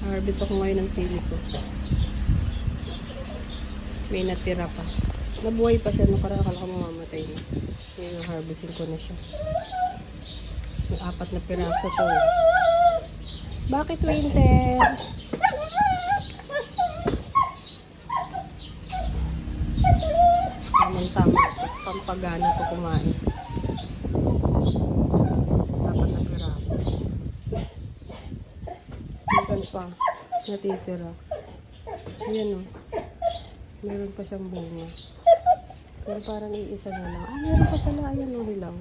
Harvest ako ngayon ng sili ko. May natira pa. Nabuhay pa siya nung karaan. Akala ko mamamatay na. Ngayon harvestin ko na siya. May 4 na piraso to. Bakit winter? Tamang-tama ito. Pampagana to kumain. 4 na piraso. Meron pa. Natitira. Ayan o. Meron pa siyang bunga. Pero parang iisa na lang. Meron pa pala. Ayan o, hilaw.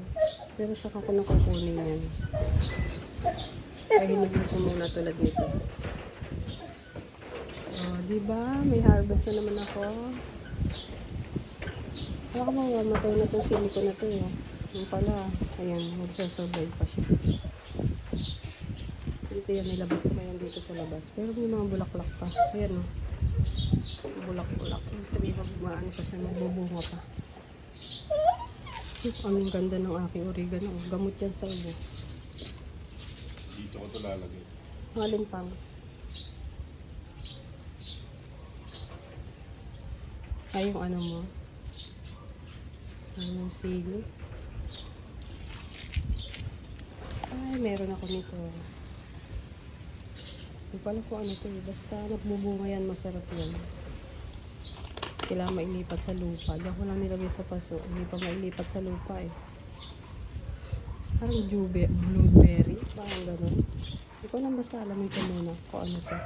Pero saka ko nakukunin yan. Kaya hinugin ko muna tulad nito. Diba? May harvest na naman ako. Baka mamamatay na itong sili ko na ito. Yung pala. Ayan, magsasurvive pa siya. Dito yan, nilabas ko na yan dito sa labas. Pero may mga bulaklak pa. Ayan o. Bulak-bulak. Sabi pa bumaan pa siya, magbubunga pa. Ang ganda ng aking oregano. Gamot yan sa ubo. Dito ko ito lalagay. Alin pang? Ay, yung ano mo. Yung sili. Ay, meron ako nito. Hindi pala kung ano ito. Basta nagbubunga yan, masarap yan. Kailangan mailipat sa lupa. Diyan ko lang nilagay sa paso. Hindi pa mailipat sa lupa eh. Parang blueberry. Parang gano'n. Ikaw lang basta alamin ko muna kung ano to.